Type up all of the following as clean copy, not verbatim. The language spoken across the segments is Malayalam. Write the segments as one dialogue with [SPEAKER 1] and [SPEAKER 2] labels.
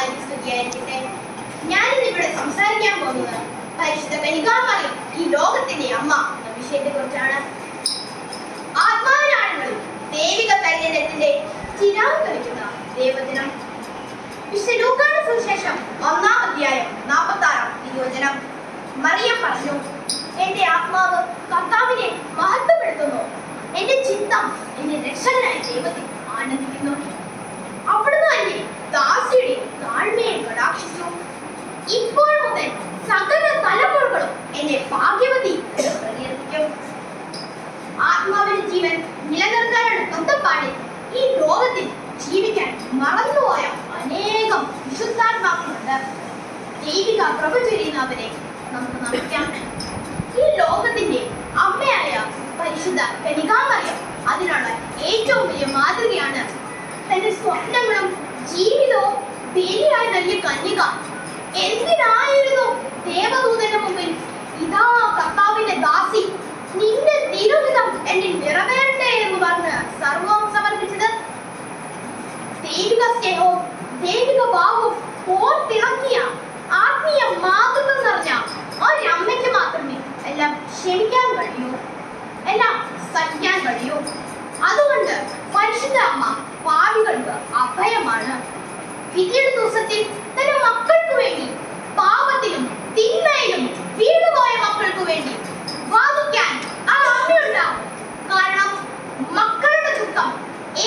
[SPEAKER 1] മിശിഹായ്ക്ക് സ്തുതിയായിരിക്കട്ടെ. ഞാനിന്നിവിടെ സംസാരിക്കാൻ പോകുന്നത് പരിശുദ്ധ കന്യകാമറിയം ഈ ലോകത്തിന്റെ അമ്മ എന്ന വിഷയത്തെ കുറിച്ചാണ്. ആത്മാവിനാണുങ്ങളിൽ ദൈവിക കൈകര്യത്തിന്റെ ചിരാഗ് കളിക്കുന്ന ദൈവദിനം. വിശുദ്ധ ലൂക്കായുടെ സുവിശേഷം 1-ാം അധ്യായം 46-ാം തിരുവചനം. മറിയം പറഞ്ഞു, എന്റെ ആത്മാവ് കർത്താവിനെ മഹത്വപ്പെടുത്തുന്നു, എന്റെ ചിത്തം എന്റെ രക്ഷകനായ ദൈവത്തിൽ ആനന്ദിക്കുന്നു. അവിടുന്ന് തന്നെ ദാസിയുടെ താഴ്മയെ കടാക്ഷിച്ചു. ഇപ്പോൾ മുതൽ സകല തലമുറകളും എന്നെ ഭാഗ്യവതി എന്ന് പ്രകീർത്തിക്കും. ആത്മാവിന്റെ ജീവൻ നിലനിർത്താനുള്ള സ്വന്തപ്പാടിൽ ഈ ലോകത്തിൽ ജീവിക്കാൻ മറന്നുപോയ അനേകം വിശുദ്ധാത്മാക്കളുണ്ട്. ദൈവിക പ്രഭ ചൊരിയുന്നവരെ നമുക്ക് നമിക്കാം. ഈ ലോകത്തിന്റെ അമ്മയായ പരിശുദ്ധ കന്യകാമറിയം അതിനുള്ള ഏറ്റവും വലിയ മാതൃകയാണ്. തന്റെ സ്വപ്നങ്ങളും ജീവിതവും ബലിയായി നൽകിയ കന്യക എന്തിനായിരുന്നു ദേവദൂതന്റെ മുമ്പിൽ ഇതാ കർത്താവിന്റെ ദാസി, നിന്റെ തിരുഹിതം എന്നിൽ നിറവേറട്ടെ എന്ന് പറഞ്ഞ് സർവവും സമർപ്പിച്ചത്? ദൈവിക സ്നേഹവും ദൈവിക ഭാവവും ഓർത്തിണക്കിയ ആത്മീയ മാതൃത്വം നിറഞ്ഞ ഒരമ്മയ്ക്ക് മാത്രമേ എല്ലാം ക്ഷമിക്കാൻ കഴിയൂ, എല്ലാം സഹിക്കാൻ കഴിയൂ. അതുകൊണ്ട് പരിശുദ്ധ അമ്മ പാപികൾക്ക് അഭയമാണ്. വിധിയുടെ ദിവസത്തിൽ തന്റെ മക്കൾക്ക് വേണ്ടി, പാപത്തിലും തിന്മയിലും വീണുപോയ മക്കൾക്ക് വേണ്ടി വാദിക്കാൻ ആ അമ്മയുണ്ടാവും. കാരണം മക്കളുടെ ദുഃഖം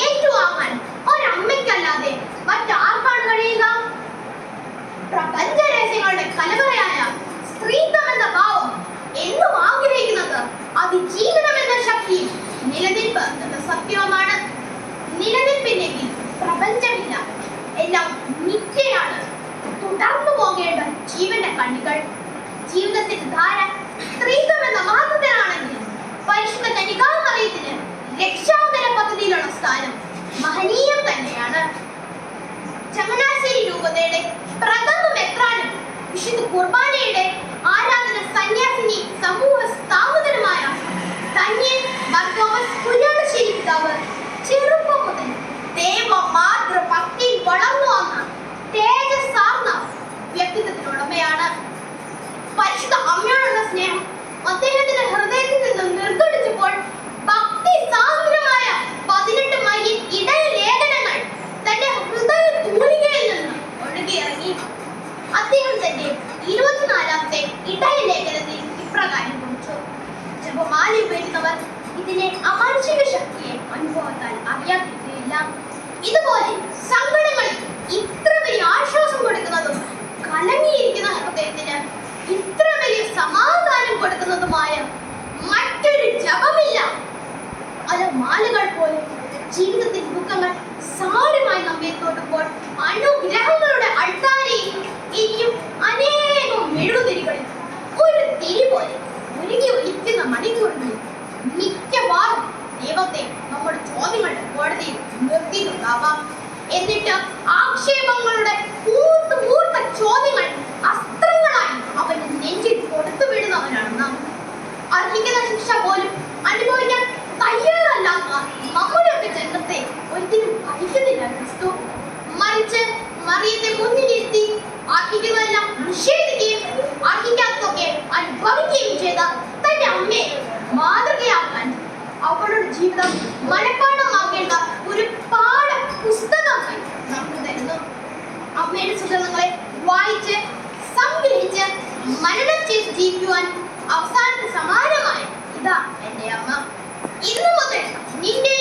[SPEAKER 1] ഏറ്റുവാങ്ങാൻ ഒരമ്മയ്ക്കല്ലാതെ മറ്റാർക്കാണ് കഴിയുക? പ്രപഞ്ച രഹസ്യങ്ങളുടെ കലവറയായ സ്ത്രീത്വം എന്ന ഭാവം എന്നും ആഗ്രഹിക്കുന്നത് അതിജീവനം എന്ന ശക്തിയും നിലനിൽപ്പ് എന്ന സത്യവുമാണ്. നിലനിൽപ്പില്ലെങ്കിൽ പ്രപഞ്ചമില്ല, എല്ലാം നിത്യയാണ്. തുടർന്നു പോകേണ്ട ജീവന്റെ കണ്ണികൾ, ജീവിതത്തിന്റെ ധാര സ്ത്രീത്വം എന്ന മഹത്വത്തിലാണെങ്കിൽ പരിശുദ്ധ കന്യകാമറിയത്തിന് രക്ഷാകര പദ്ധതിയിലുള്ള സ്ഥാനം മഹനീയം തന്നെയാണ്. ചങ്ങനാശ്ശേരി രൂപതയുടെ പ്രഥമ മെത്രാനും വിശുദ്ധ കുർബാനയുടെ ആരാധന സന്യാസിനി സമൂഹ സ്ഥാപകനുമായ ധന്യൻ തോമസ് പുല്ലാളശ്ശേരി പിതാവ് ചെറുപ്പം മുതൽ ദൈവ മാതൃഭക്തിയിൽ വളർന്നു വന്ന തേജസ്സാർന്ന വ്യക്തിത്വത്തിനുടമയാണ്. പരിശുദ്ധ അമ്മയോടുള്ള സ്നേഹം അദ്ദേഹത്തിന്റെ ഹൃദയത്തിൽ നിന്നും നിർഗളിച്ചപ്പോൾ ഭക്തി സാന്ദ്രമായ 18 മൈൽ ഇടയ ലേഖനങ്ങൾ തന്റെ ഹൃദയ തൂലികയിൽ നിന്ന് ഒഴുകിയിറങ്ങി. അദ്ദേഹം തന്റെ 24-ാമത്തെ ഇടയ ലേഖനത്തിൽ ഇപ്രകാരം കുറിച്ചു: ജപമാല ഉപയോഗിക്കുന്നവർ ഇതിനെ അമാനുഷിക ശക്തിയെ അനുഭവത്താൽ അറിയാതിരിക്കുകയില്ല. ഇതുപോലെ സങ്കടങ്ങളിൽ ഇത്ര വലിയ ആശ്വാസം കൊടുക്കുന്നതും കലങ്ങിയിരിക്കുന്ന ഹൃദയത്തിന് ഇത്ര വലിയ സമാധാനം കൊടുക്കുന്നതുമായ മറ്റൊരു ജപമില്ല. പല മാലകൾ പോലും ജീവിതത്തിന്റെ ദുഃഖങ്ങൾ സാരമായി നമ്മെ തൊടുമ്പോൾ അനുഗ്രഹങ്ങളുടെ അൾത്താരയിൽ ഇനിയും അനേകം മെഴുകുതിരികളിൽ ഒരു തിരി പോലെ ഒരുങ്ങി ഒലിക്കുന്ന മണിക്കൂറുകളിൽ മിക്കവാറും ദൈവത്തെ നമ്മുടെ ചോദ്യങ്ങളുടെ കോടതിയിൽ നിർത്തിയിട്ടുണ്ടാവാം. എന്നിട്ട് ആക്ഷേപങ്ങളുടെ കൂർത്ത ചോദ്യങ്ങൾ അസ്ത്രങ്ങളായി അവന്റെ നെഞ്ചിൽ കൊടുത്തു വിടുന്നവനാണ് നാം. അർഹിക്കുന്ന ശിക്ഷ പോലും അനുഭവിക്കാൻ തയ്യാറല്ലാത്ത നമ്മുടെയൊക്കെ ജന്മത്തെ ഒരിക്കലും അയക്കുന്നില്ല ക്രിസ്തു. മറിച്ച് മറിയത്തെ മുന്നിലിരുത്തി അർഹിക്കുന്നതെല്ലാം നിഷേധിക്കുകയും അർഹിക്കാത്തതൊക്കെ അനുഭവിക്കുകയും ചെയ്ത തന്റെ അമ്മയെ മാതൃകയാക്കാൻ അവളുടെ ജീവിതം മനഃപ്പാഠമാക്കേണ്ട ഒരു പാഠ പുസ്തകമായി നമുക്ക് തരുന്നു. അമ്മയുടെ സുഗന്ധങ്ങളെ വായിച്ച് സംഗ്രഹിച്ച് മനനം ചെയ്ത് ജീവിക്കുവാൻ അവസാനത്തെ സമാനമായ ഇതാ എന്റെ അമ്മ. ഇന്നു മുതൽ നിന്റെ